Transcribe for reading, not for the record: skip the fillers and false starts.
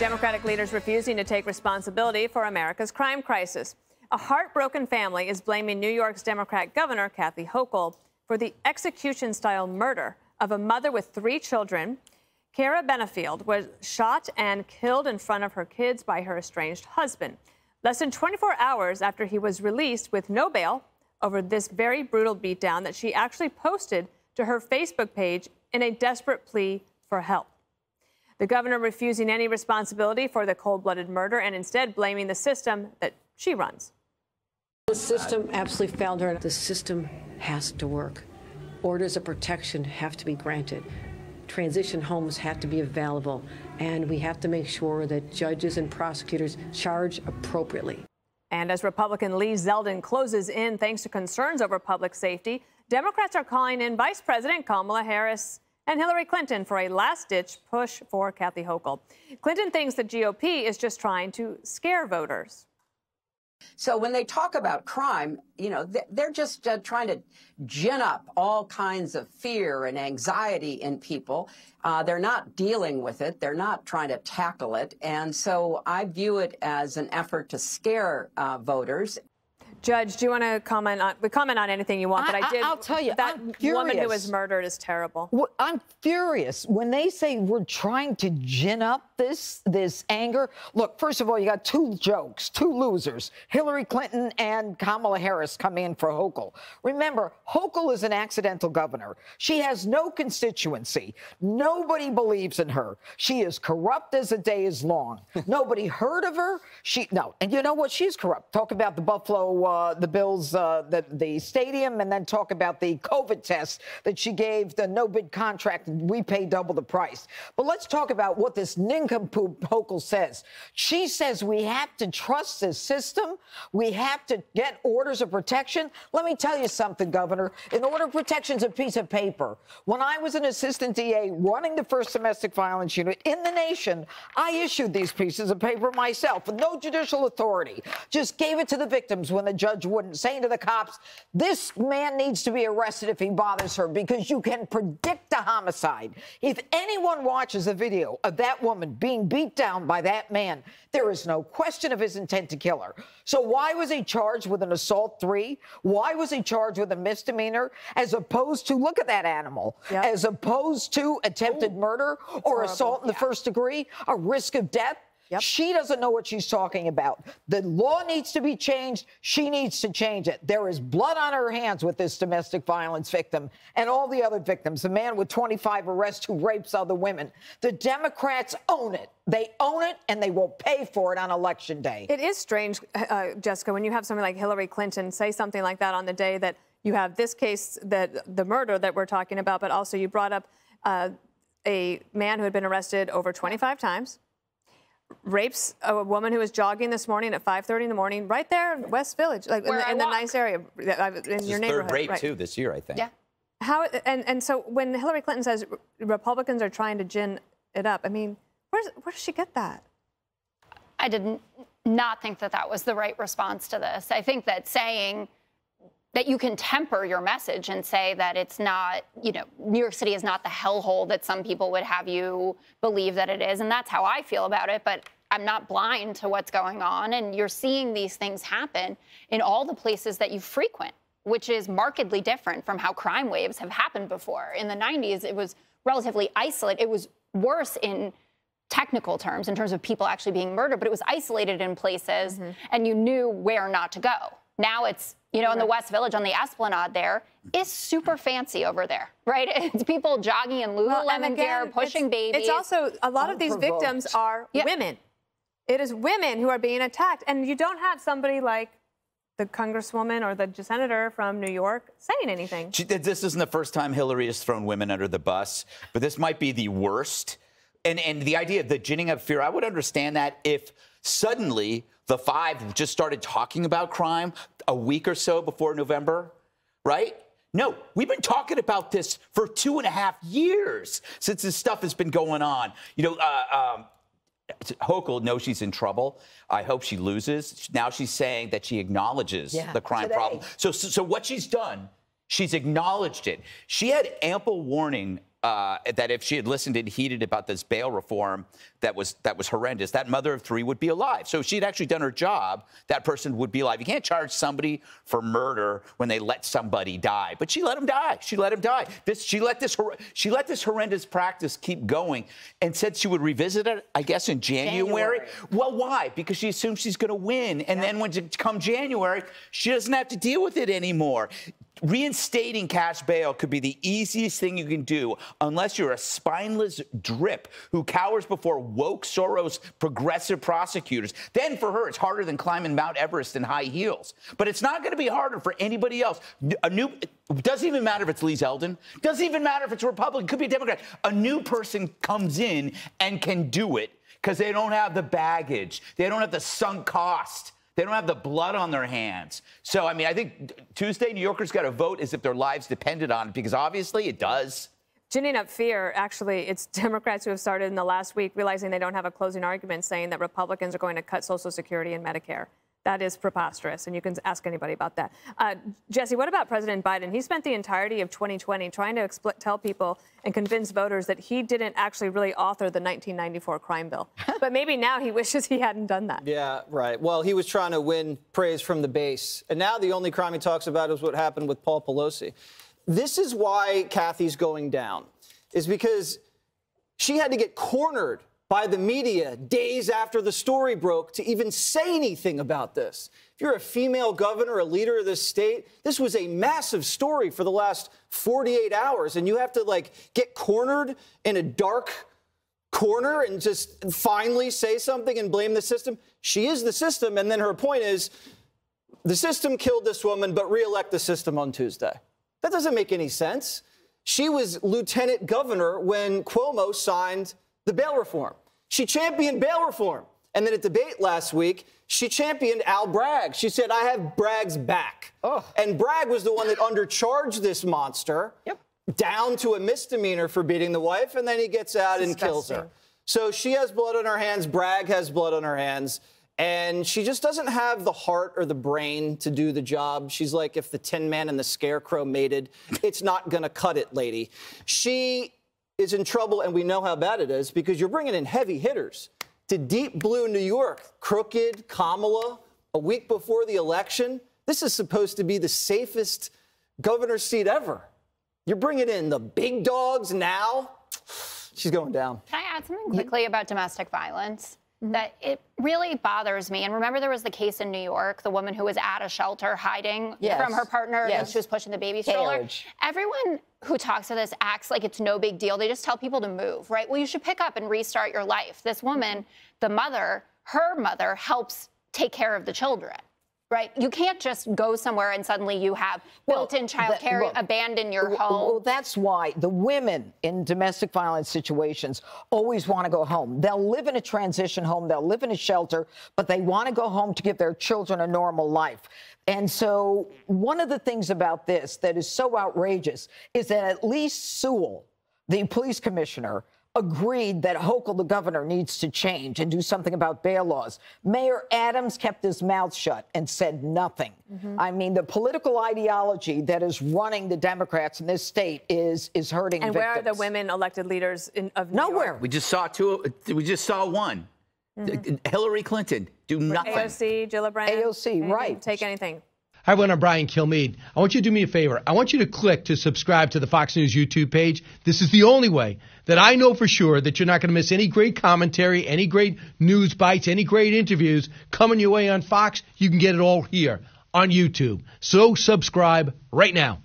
Democratic leaders refusing to take responsibility for America's crime crisis. A heartbroken family is blaming New York's Democrat governor, Kathy Hochul, for the execution-style murder of a mother with 3 children. Cara Benefield was shot and killed in front of her kids by her estranged husband, less than 24 hours after he was released with no bail over this very brutal beatdown that she actually posted to her Facebook page in a desperate plea for help. The governor refusing any responsibility for the cold-blooded murder and instead blaming the system that she runs. The system absolutely failed her. The system has to work. Orders of protection have to be granted. Transition homes have to be available. And we have to make sure that judges and prosecutors charge appropriately. And as Republican Lee Zeldin closes in thanks to concerns over public safety, Democrats are calling in Vice President Kamala Harris and Hillary Clinton for a last-ditch push for Kathy Hochul. Clinton thinks the GOP is just trying to scare voters. So when they talk about crime, you know, they're just trying to gin up all kinds of fear and anxiety in people. They're not dealing with it. They're not trying to tackle it. And so I view it as an effort to scare voters. Judge, do you want to comment on anything you want? But I'll tell you, that woman who was murdered is terrible. Well, I'm furious when they say we're trying to gin up this anger. Look, first of all, you got 2 jokes, 2 losers. Hillary Clinton and Kamala Harris come in for Hochul. Remember, Hochul is an accidental governor. She has no constituency. Nobody believes in her. She is corrupt as the day is long. Nobody heard of her. No, and you know what? She's corrupt. Talk about the Buffalo, the Bills, the stadium, and then talk about the COVID test that she gave, the no-bid contract, and we pay double the price. But let's talk about what this nincompoop Hochul says. She says we have to trust this system. We have to get orders of protection. Let me tell you something, Governor. An order of protection is a piece of paper. When I was an assistant DA running the first domestic violence unit in the nation, I issued these pieces of paper myself with no judicial authority. Just gave it to the victims when the judge wouldn't, saying to the cops, this man needs to be arrested if he bothers her, because you can predict a homicide. If anyone watches a video of that woman being beat down by that man, there is no question of his intent to kill her. So why was he charged with an assault 3? Why was he charged with a misdemeanor as opposed to, look at that animal, as opposed to attempted murder or assault in the first degree, a risk of death? She doesn't know what she's talking about. The law needs to be changed. She needs to change it. There is blood on her hands with this domestic violence victim and all the other victims, the man with 25 arrests who rapes other women. The Democrats own it. They own it, and they will pay for it on Election Day. It is strange, Jessica, when you have somebody like Hillary Clinton say something like that on the day that you have this case, the murder that we're talking about, but also you brought up a man who had been arrested over 25 times, rapes a woman who was jogging this morning at 5:30 in the morning, right there in West Village, like in the nice area in your neighborhood. Third rape too this year, I think. Yeah. How and so when Hillary Clinton says Republicans are trying to gin it up, I mean, where does she get that? I did not think that was the right response to this. I think that saying that you can temper your message and say that it's not, you know, New York City is not the hellhole that some people would have you believe that it is. And that's how I feel about it. But I'm not blind to what's going on. And you're seeing these things happen in all the places that you frequent, which is markedly different from how crime waves have happened before. In the 90s, it was relatively isolated. It was worse in technical terms, in terms of people actually being murdered, but it was isolated in places and you knew where not to go. Now it's, you know, in the West Village on the Esplanade there is super fancy over there, right? It's people jogging in Lululemon gear, pushing babies. It's also, a lot of these victims are women. It is women who are being attacked. And you don't have somebody like the congresswoman or the senator from New York saying anything. This isn't the first time Hillary has thrown women under the bus, but this might be the worst. And the idea of the ginning up fear, I would understand that if suddenly the 5 just started talking about crime a week or so before November, right? No, we've been talking about this for 2.5 years since this stuff has been going on. You know, Hochul knows she's in trouble. I hope she loses. Now she's saying that she acknowledges the crime problem. So what she's done, she's acknowledged it. She had ample warning that if she had listened and heeded about this bail reform that was horrendous, that mother of 3 would be alive. So if she'd actually done her job, that person would be alive. You can't charge somebody for murder when they let somebody die. But she let him die. She let him die. She let this horrendous practice keep going and said she would revisit it, I guess, in January. Well, why? Because she assumes she's going to win. And then when it comes January, she doesn't have to deal with it anymore. Reinstating cash bail could be the easiest thing you can do unless you're a spineless drip who cowers before woke Soros progressive prosecutors. Then for her, it's harder than climbing Mount Everest in high heels. But it's not going to be harder for anybody else. Doesn't even matter if it's Lee Zeldin. Doesn't even matter if it's a Republican. Could be a Democrat. A new person comes in and can do it because they don't have the baggage. They don't have the sunk cost. They don't have the blood on their hands. So, I mean, I think Tuesday, New Yorkers got to vote as if their lives depended on it, because obviously it does. Ginning up fear, actually, it's Democrats who have started in the last week realizing they don't have a closing argument, saying that Republicans are going to cut Social Security and Medicare. That is preposterous, and you can ask anybody about that. Jesse, what about President Biden? He spent the entirety of 2020 trying to tell people and convince voters that he didn't actually really author the 1994 crime bill. But maybe now he wishes he hadn't done that. Yeah, right. Well, he was trying to win praise from the base. And now the only crime he talks about is what happened with Paul Pelosi. This is why Kathy's going down, is because she had to get cornered by the media days after the story broke to even say anything about this. If you're a female governor, a leader of this state, this was a massive story for the last 48 hours, and you have to, like, get cornered in a dark corner and just finally say something and blame the system. She is the system, and then her point is, the system killed this woman, but re-elect the system on Tuesday. That doesn't make any sense. She was lieutenant governor when Cuomo signed the bail reform. She championed bail reform. And then at debate last week, she championed Al Bragg. She said, I have Bragg's back. Oh. And Bragg was the one that undercharged this monster down to a misdemeanor for beating the wife, and then he gets out and kills her. So she has blood on her hands. Bragg has blood on her hands. And she just doesn't have the heart or the brain to do the job. She's like, if the Tin Man and the Scarecrow mated, it's not going to cut it, lady. She is in trouble, and we know how bad it is, because you're bringing in heavy hitters to deep blue New York. Crooked, Kamala, a week before the election. This is supposed to be the safest governor's seat ever. You're bringing in the big dogs now. She's going down. Can I add something quickly about domestic violence? That it really bothers me. And remember, there was the case in New York, the woman who was at a shelter hiding from her partner and she was pushing the baby stroller. Everyone who talks to this acts like it's no big deal. They just tell people to move, right? Well, you should pick up and restart your life. This woman, the mother, her mother helps take care of the children. Right? You can't just go somewhere and suddenly you have built-in child care, abandon your home. Well, that's why the women in domestic violence situations always want to go home. They'll live in a transition home, they'll live in a shelter, but they want to go home to give their children a normal life. And so one of the things about this that is so outrageous is that at least Sewell, the police commissioner, agreed that Hochul, the governor, needs to change and do something about bail laws. Mayor Adams kept his mouth shut and said nothing. I mean, the political ideology that is running the Democrats in this state is hurting and victims. Where are the women elected leaders of New Nowhere. York? We just saw two. We just saw one. Hillary Clinton do nothing. AOC, Gillibrand. AOC, right. Take anything. Hi, everyone. I'm Brian Kilmeade. I want you to do me a favor. I want you to click to subscribe to the Fox News YouTube page. This is the only way that I know for sure that you're not going to miss any great commentary, any great news bites, any great interviews coming your way on Fox. You can get it all here on YouTube. So subscribe right now.